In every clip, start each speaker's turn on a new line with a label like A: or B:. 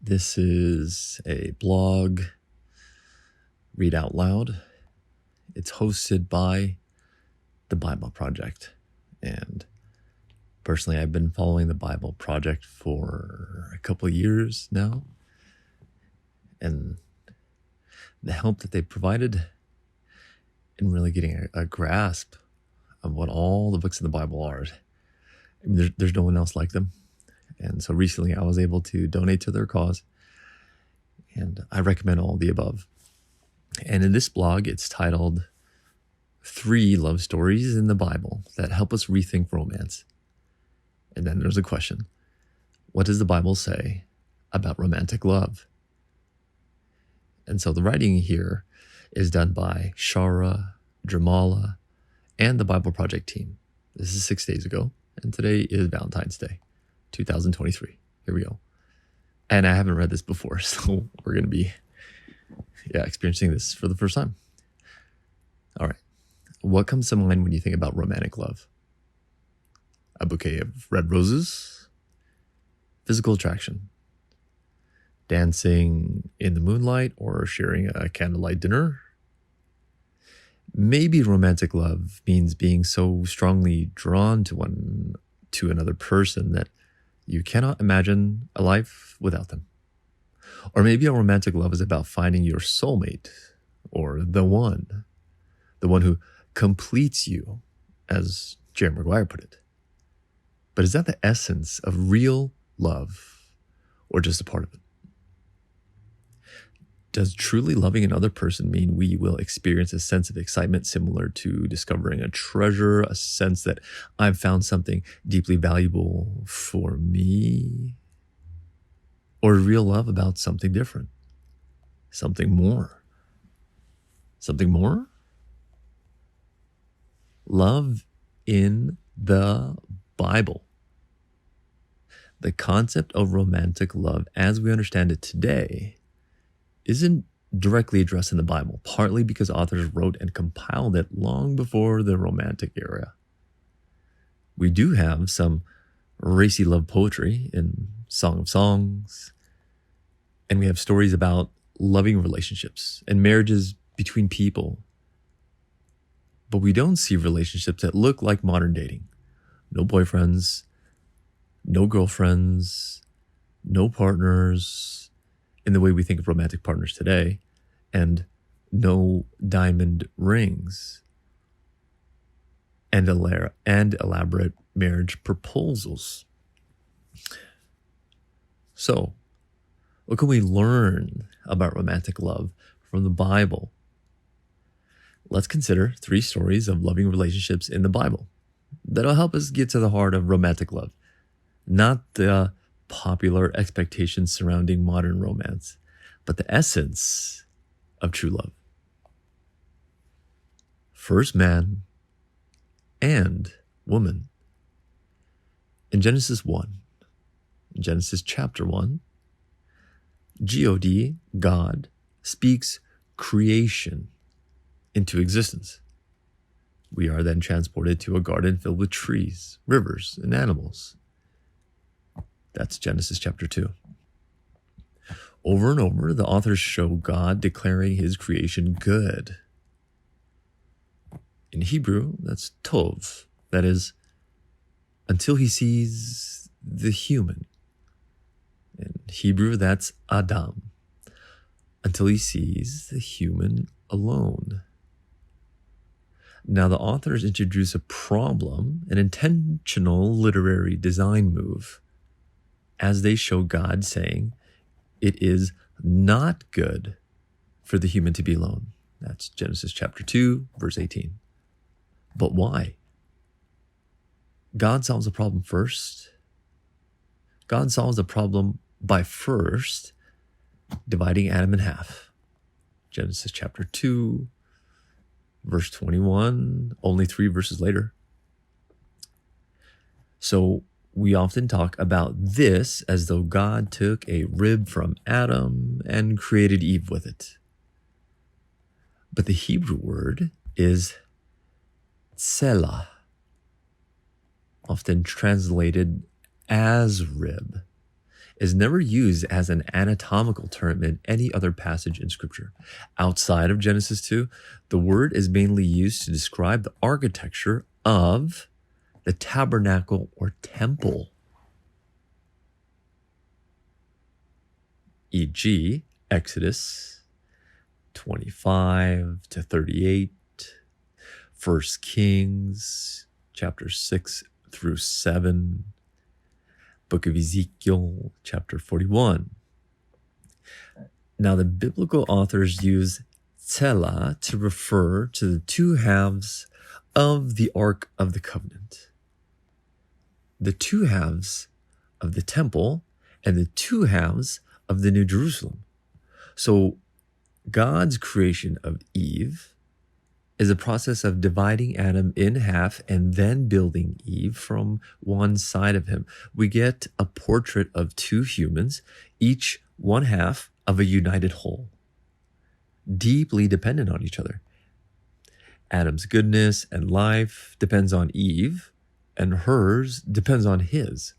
A: This is a blog, read out loud. It's hosted by the Bible Project. And personally, I've been following the Bible Project for a couple of years now. And the help that they provided in really getting a grasp of what all the books in the Bible are. I mean, there's no one else like them. And so recently I was able to donate to their cause, and I recommend all the above. And in this blog, it's titled 3 Love Stories in the Bible That Help Us Rethink Romance. And then there's a question. What does the Bible say about romantic love? And so the writing here is done by Shara, Dramala, and the Bible Project team. This is 6 days ago, and today is Valentine's Day, 2023. Here we go. And I haven't read this before, so we're going to be experiencing this for the first time. All right. What comes to mind when you think about romantic love? A bouquet of red roses? Physical attraction? Dancing in the moonlight or sharing a candlelight dinner? Maybe romantic love means being so strongly drawn to another person that you cannot imagine a life without them. Or maybe a romantic love is about finding your soulmate, or the one who completes you, as Jerry Maguire put it. But is that the essence of real love, or just a part of it? Does truly loving another person mean we will experience a sense of excitement similar to discovering a treasure, a sense that I've found something deeply valuable for me? Or real love about something different, something more? Something more? Love in the Bible. The concept of romantic love as we understand it today isn't directly addressed in the Bible, partly because authors wrote and compiled it long before the Romantic era. We do have some racy love poetry in Song of Songs, and we have stories about loving relationships and marriages between people. But we don't see relationships that look like modern dating. No boyfriends, no girlfriends, no partners, in the way we think of romantic partners today, and no diamond rings and elaborate marriage proposals. So, what can we learn about romantic love from the Bible? Let's consider 3 stories of loving relationships in the Bible that'll help us get to the heart of romantic love, not the popular expectations surrounding modern romance, but the essence of true love. First, man and woman. In Genesis chapter 1, God speaks creation into existence. We are then transported to a garden filled with trees, rivers, and animals. That's Genesis chapter 2. Over and over, the authors show God declaring his creation good. In Hebrew, that's tov. That is, until he sees the human. In Hebrew, that's Adam. Until he sees the human alone. Now, the authors introduce a problem, an intentional literary design move, as they show God saying, it is not good for the human to be alone. That's Genesis chapter 2, verse 18. But why? God solves the problem first. God solves the problem by first dividing Adam in half. Genesis chapter 2, verse 21, only 3 verses later. So we often talk about this as though God took a rib from Adam and created Eve with it. But the Hebrew word is tselah, often translated as rib. is never used as an anatomical term in any other passage in Scripture. Outside of Genesis 2, the word is mainly used to describe the architecture of the tabernacle or temple. E.g., Exodus 25 to 38, 1 Kings chapter 6 through 7, Book of Ezekiel chapter 41. Now, the biblical authors use tsela to refer to the two halves of the Ark of the Covenant. The two halves of the temple and the two halves of the New Jerusalem. So God's creation of Eve is a process of dividing Adam in half and then building Eve from one side of him. We get a portrait of two humans, each one half of a united whole, deeply dependent on each other. Adam's goodness and life depends on Eve, and hers depends on his.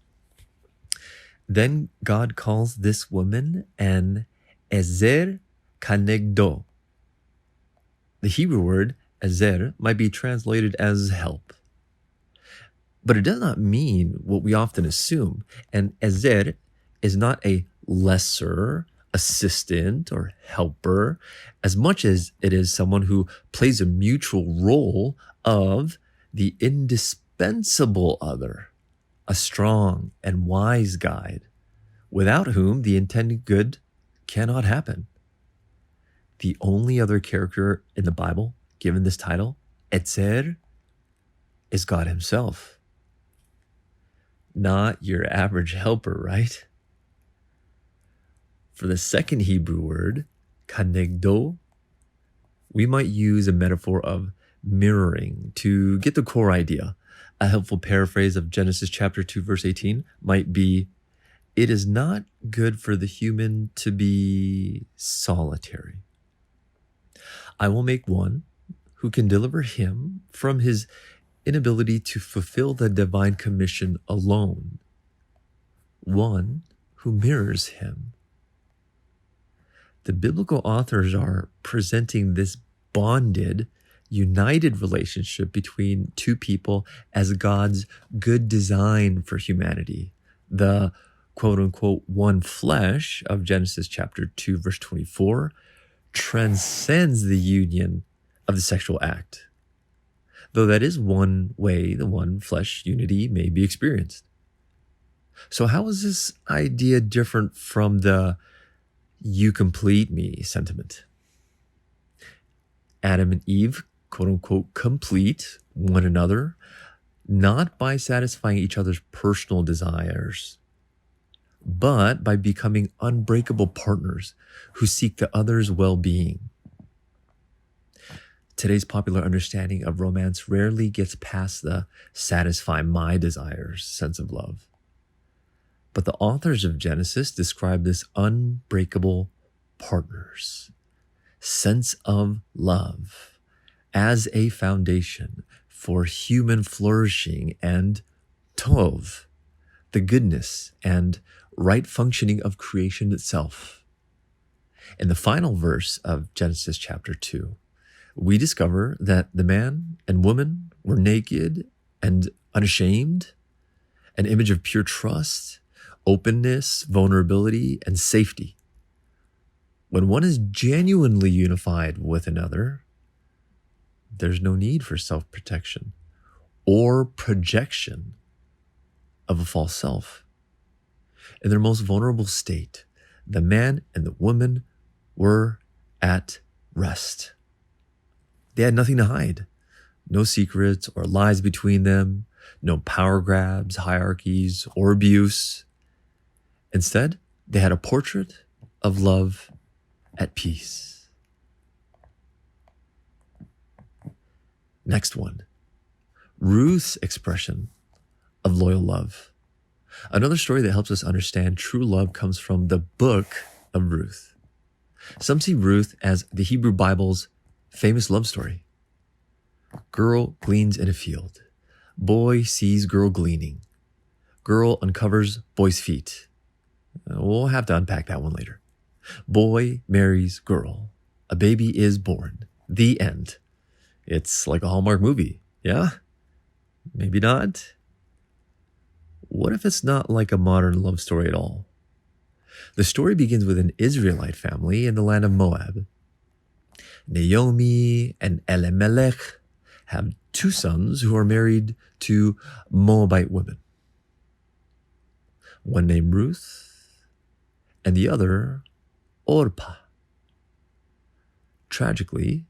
A: Then God calls this woman an ezer kanegdo. The Hebrew word ezer might be translated as help, but it does not mean what we often assume. An ezer is not a lesser assistant or helper, as much as it is someone who plays a mutual role of the indispensable other, a strong and wise guide, without whom the intended good cannot happen. The only other character in the Bible given this title, Etzer, is God himself. Not your average helper, right? For the second Hebrew word, kanegdo, we might use a metaphor of mirroring to get the core idea. A helpful paraphrase of Genesis chapter 2, verse 18 might be, it is not good for the human to be solitary. I will make one who can deliver him from his inability to fulfill the divine commission alone, one who mirrors him. The biblical authors are presenting this bonded, united relationship between two people as God's good design for humanity. The quote-unquote one flesh of Genesis chapter 2, verse 24 transcends the union of the sexual act, though that is one way the one flesh unity may be experienced. So how is this idea different from the you complete me sentiment? Adam and Eve, quote-unquote, complete one another, not by satisfying each other's personal desires, but by becoming unbreakable partners who seek the other's well-being. Today's popular understanding of romance rarely gets past the satisfy my desires sense of love. But the authors of Genesis describe this unbreakable partners sense of love as a foundation for human flourishing and tov, the goodness and right functioning of creation itself. In the final verse of Genesis chapter 2, we discover that the man and woman were naked and unashamed, an image of pure trust, openness, vulnerability, and safety. When one is genuinely unified with another, there's no need for self-protection or projection of a false self. In their most vulnerable state, the man and the woman were at rest. They had nothing to hide, no secrets or lies between them, no power grabs, hierarchies, or abuse. Instead, they had a portrait of love at peace. Next one, Ruth's expression of loyal love. Another story that helps us understand true love comes from the book of Ruth. Some see Ruth as the Hebrew Bible's famous love story. Girl gleans in a field. Boy sees girl gleaning. Girl uncovers boy's feet. We'll have to unpack that one later. Boy marries girl. A baby is born. The end. It's like a Hallmark movie, yeah? Maybe not. What if it's not like a modern love story at all? The story begins with an Israelite family in the land of Moab. Naomi and Elimelech have two sons who are married to Moabite women. One named Ruth and the other Orpah. Tragically,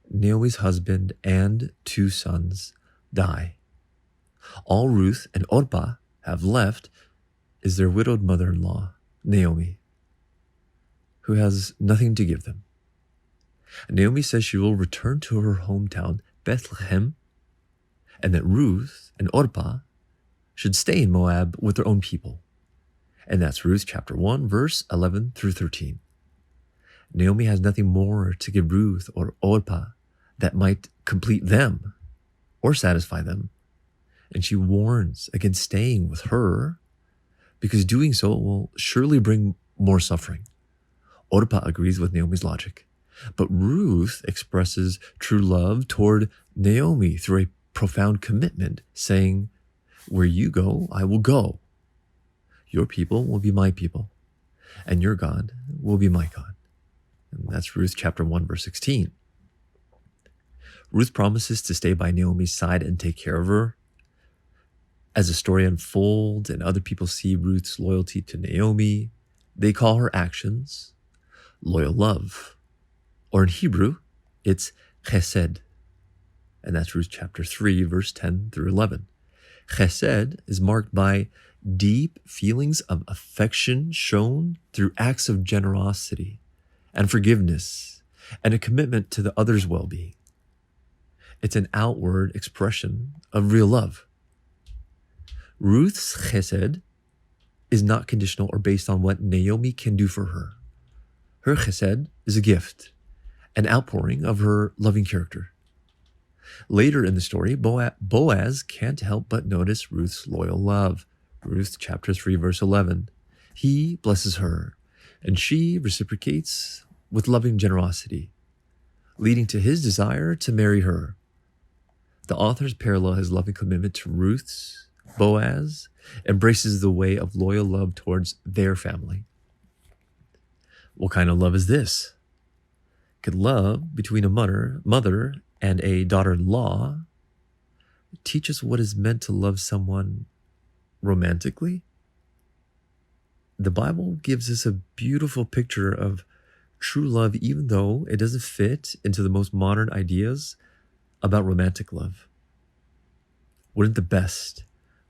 A: Naomi's husband and two sons die. All Ruth and Orpah have left is their widowed mother-in-law, Naomi, who has nothing to give them. Naomi says she will return to her hometown, Bethlehem, and that Ruth and Orpah should stay in Moab with their own people. And that's Ruth chapter 1, verse 11 through 13. Naomi has nothing more to give Ruth or Orpah that might complete them or satisfy them. And she warns against staying with her because doing so will surely bring more suffering. Orpah agrees with Naomi's logic, but Ruth expresses true love toward Naomi through a profound commitment, saying, "Where you go, I will go. Your people will be my people, and your God will be my God." And that's Ruth chapter 1, verse 16. Ruth promises to stay by Naomi's side and take care of her. As the story unfolds and other people see Ruth's loyalty to Naomi, they call her actions loyal love. Or in Hebrew, it's chesed. And that's Ruth chapter 3, verse 10 through 11. Chesed is marked by deep feelings of affection shown through acts of generosity and forgiveness and a commitment to the other's well-being. It's an outward expression of real love. Ruth's chesed is not conditional or based on what Naomi can do for her. Her chesed is a gift, an outpouring of her loving character. Later in the story, Boaz can't help but notice Ruth's loyal love. Ruth chapter 3, verse 11. He blesses her, and she reciprocates with loving generosity, leading to his desire to marry her. The authors parallel his loving commitment to Ruth's. Boaz embraces the way of loyal love towards their family. What kind of love is this? Could love between a mother and a daughter-in-law teach us what is meant to love someone romantically? The Bible gives us a beautiful picture of true love, even though it doesn't fit into the most modern ideas about romantic love. Wouldn't the best,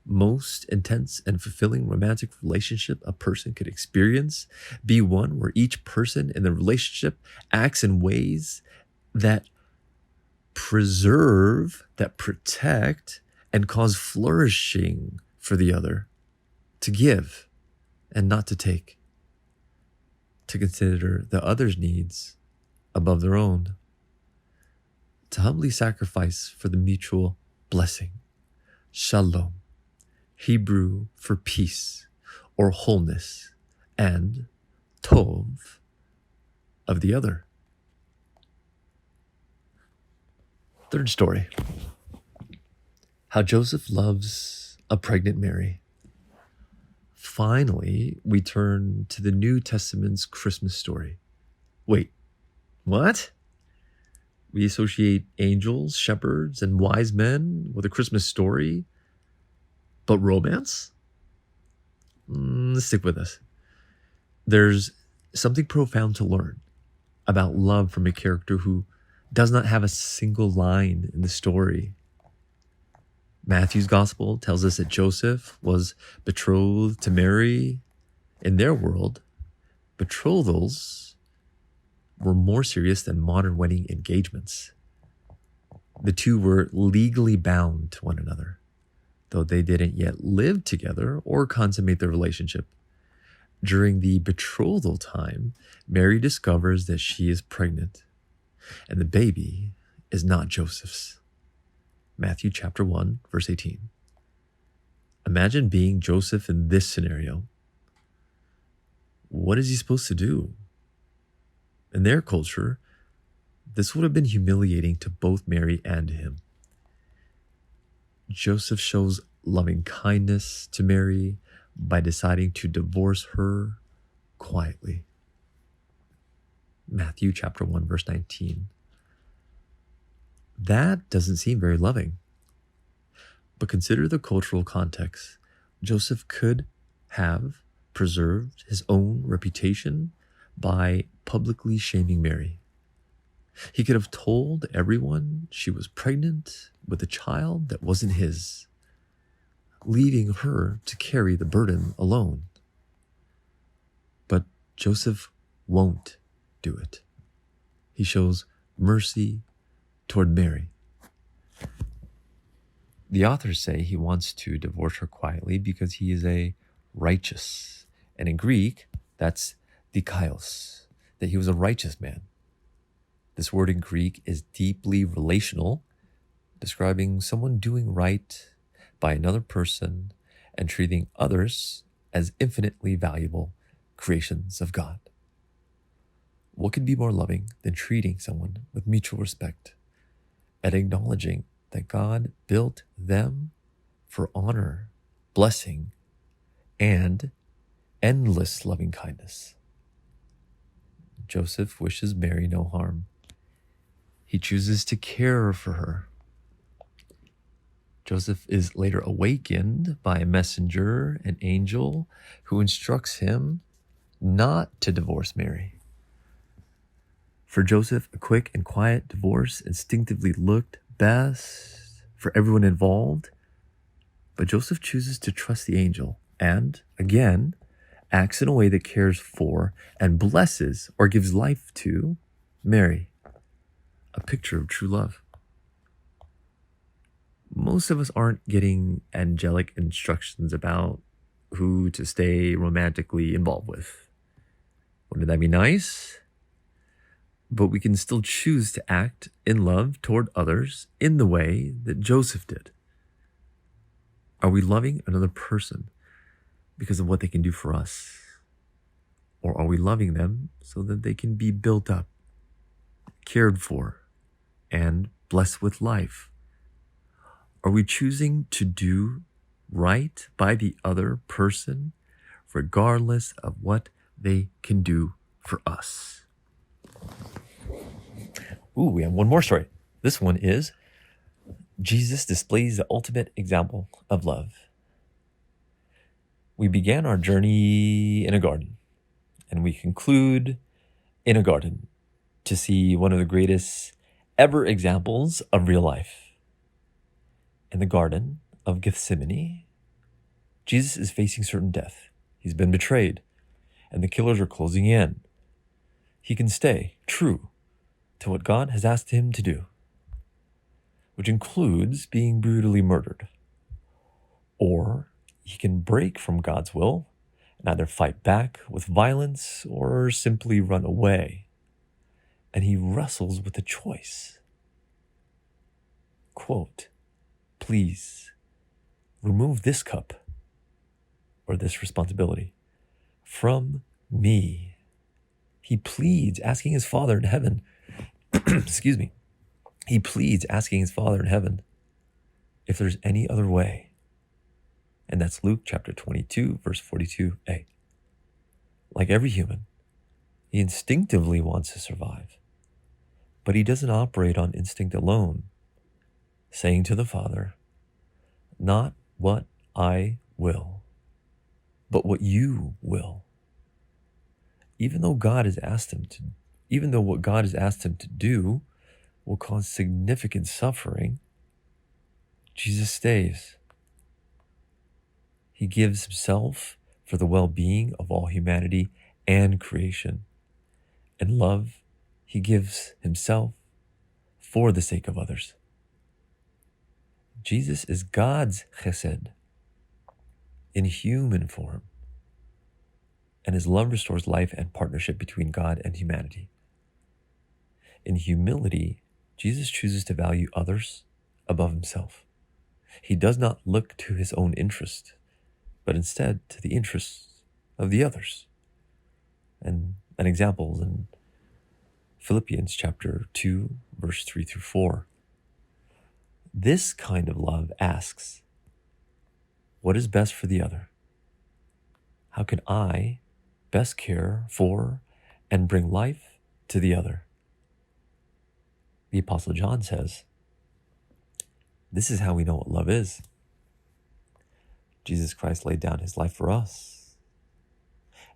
A: most intense and fulfilling romantic relationship a person could experience be one where each person in the relationship acts in ways that preserve, that protect, and cause flourishing for the other, to give and not to take, to consider the other's needs above their own, to humbly sacrifice for the mutual blessing, shalom, Hebrew for peace or wholeness, and tov of the other. Third story, how Joseph loves a pregnant Mary. Finally, we turn to the New Testament's Christmas story. Wait, what? We associate angels, shepherds, and wise men with a Christmas story, but romance? Stick with us. There's something profound to learn about love from a character who does not have a single line in the story. Matthew's gospel tells us that Joseph was betrothed to Mary. In their world, betrothals were more serious than modern wedding engagements. The two were legally bound to one another, though they didn't yet live together or consummate their relationship. During the betrothal time, Mary discovers that she is pregnant, and the baby is not Joseph's. Matthew chapter 1, verse 18. Imagine being Joseph in this scenario. what is he supposed to do? In their culture, this would have been humiliating to both Mary and him. Joseph shows loving kindness to Mary by deciding to divorce her quietly. Matthew chapter 1, verse 19. That doesn't seem very loving. But consider the cultural context. Joseph could have preserved his own reputation by publicly shaming Mary. He could have told everyone she was pregnant with a child that wasn't his, leaving her to carry the burden alone. But Joseph won't do it. He shows mercy toward Mary. The authors say he wants to divorce her quietly because he is a righteous. And in Greek, that's dikaios, that he was a righteous man. This word in Greek is deeply relational, describing someone doing right by another person and treating others as infinitely valuable creations of God. What could be more loving than treating someone with mutual respect and acknowledging that God built them for honor, blessing, and endless loving kindness? Joseph wishes Mary no harm. He chooses to care for her. Joseph is later awakened by a messenger, an angel, who instructs him not to divorce Mary. For Joseph, a quick and quiet divorce instinctively looked best for everyone involved, but Joseph chooses to trust the angel and, again, acts in a way that cares for and blesses or gives life to Mary, a picture of true love. Most of us aren't getting angelic instructions about who to stay romantically involved with. Wouldn't that be nice? But we can still choose to act in love toward others in the way that Joseph did. Are we loving another person because of what they can do for us? Or are we loving them so that they can be built up, cared for, and blessed with life? Are we choosing to do right by the other person regardless of what they can do for us? Ooh, we have one more story. This one is Jesus displays the ultimate example of love. We began our journey in a garden, and we conclude in a garden to see one of the greatest ever examples of real life. In the Garden of Gethsemane, Jesus is facing certain death. He's been betrayed, and the killers are closing in. He can stay true to what God has asked him to do, which includes being brutally murdered. Or he can break from God's will and either fight back with violence or simply run away. And he wrestles with a choice. Quote, "Please remove this cup or this responsibility from me." He pleads, asking his Father in heaven, excuse me. He pleads, asking his Father in heaven if there's any other way. And that's Luke chapter 22, verse 42a. Like every human, he instinctively wants to survive, but he doesn't operate on instinct alone, saying to the Father, "Not what I will, but what you will." Even though what God has asked him to do will cause significant suffering, Jesus stays. He gives himself for the well-being of all humanity and creation. In love, he gives himself for the sake of others. Jesus is God's chesed in human form, and his love restores life and partnership between God and humanity. In humility, Jesus chooses to value others above himself. He does not look to his own interest, but instead to the interests of the others. and examples in Philippians chapter 2, verse 3 through 4. This kind of love asks, what is best for the other? How can I best care for and bring life to the other? The Apostle John says, this is how we know what love is. Jesus Christ laid down his life for us.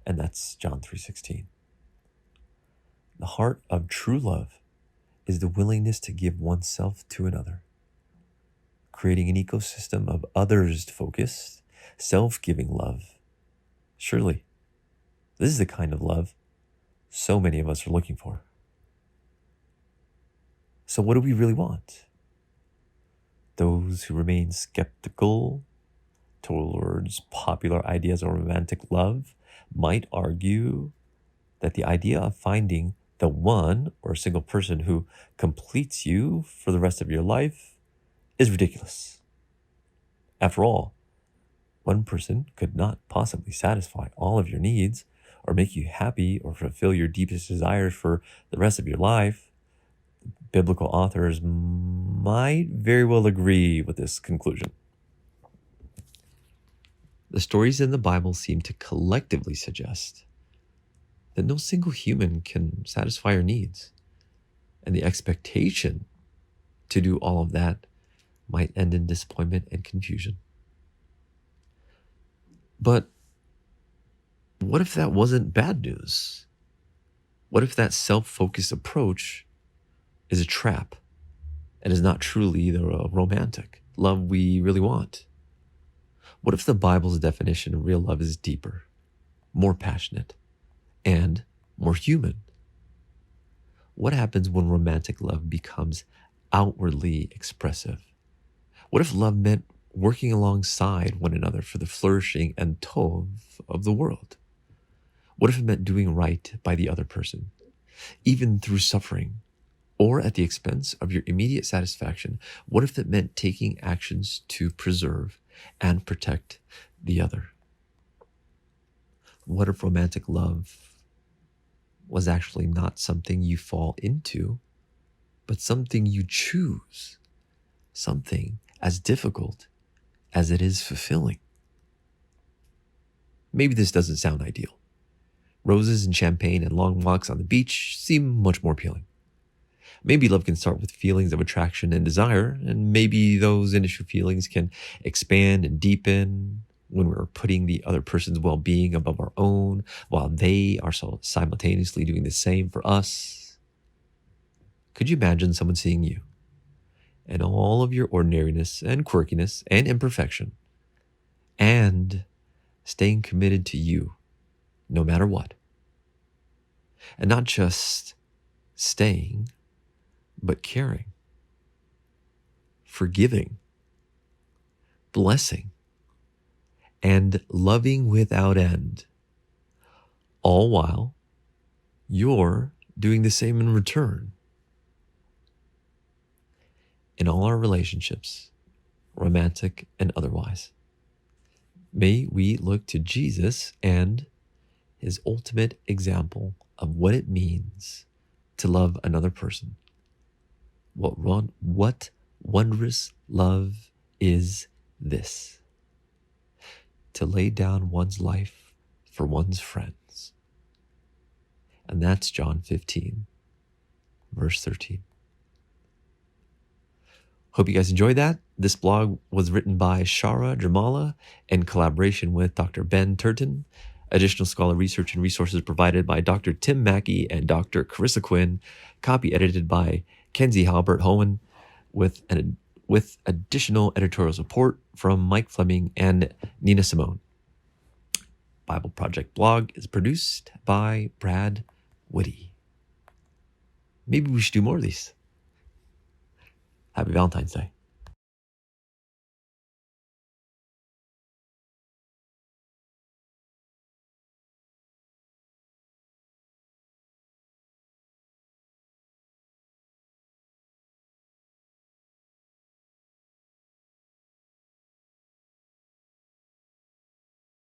A: And that's John 3:16. The heart of true love is the willingness to give oneself to another, creating an ecosystem of others-focused, self-giving love. Surely, this is the kind of love so many of us are looking for. So what do we really want? Those who remain skeptical towards popular ideas of romantic love might argue that the idea of finding the one or a single person who completes you for the rest of your life is ridiculous. After all, one person could not possibly satisfy all of your needs or make you happy or fulfill your deepest desires for the rest of your life. Biblical authors might very well agree with this conclusion. The stories in the Bible seem to collectively suggest that no single human can satisfy our needs, and the expectation to do all of that might end in disappointment and confusion. But what if that wasn't bad news? What if that self-focused approach is a trap and is not truly the romantic love we really want? What if the Bible's definition of real love is deeper, more passionate, and more human? What happens when romantic love becomes outwardly expressive? What if love meant working alongside one another for the flourishing and tov of the world? What if it meant doing right by the other person, even through suffering or at the expense of your immediate satisfaction? What if it meant taking actions to preserve and protect the other? What if romantic love was actually not something you fall into, but something you choose, something as difficult as it is fulfilling? Maybe this doesn't sound ideal. Roses and champagne and long walks on the beach seem much more appealing. Maybe love can start with feelings of attraction and desire, and maybe those initial feelings can expand and deepen when we're putting the other person's well-being above our own, while they are simultaneously doing the same for us. Could you imagine someone seeing you and all of your ordinariness and quirkiness and imperfection, and staying committed to you no matter what? And not just staying, but caring, forgiving, blessing, and loving without end, all while you're doing the same in return. In all our relationships, romantic and otherwise, may we look to Jesus and his ultimate example of what it means to love another person. What wondrous love is this? To lay down one's life for one's friends. And that's John 15, verse 13. Hope you guys enjoyed that. This blog was written by Shara Jamala in collaboration with Dr. Ben Turton. Additional scholar research and resources provided by Dr. Tim Mackey and Dr. Carissa Quinn. Copy edited by Kenzie Halbert Hohen with additional editorial support from Mike Fleming and Nina Simone. Bible Project blog is produced by Brad Woody. Maybe we should do more of these. Happy Valentine's Day.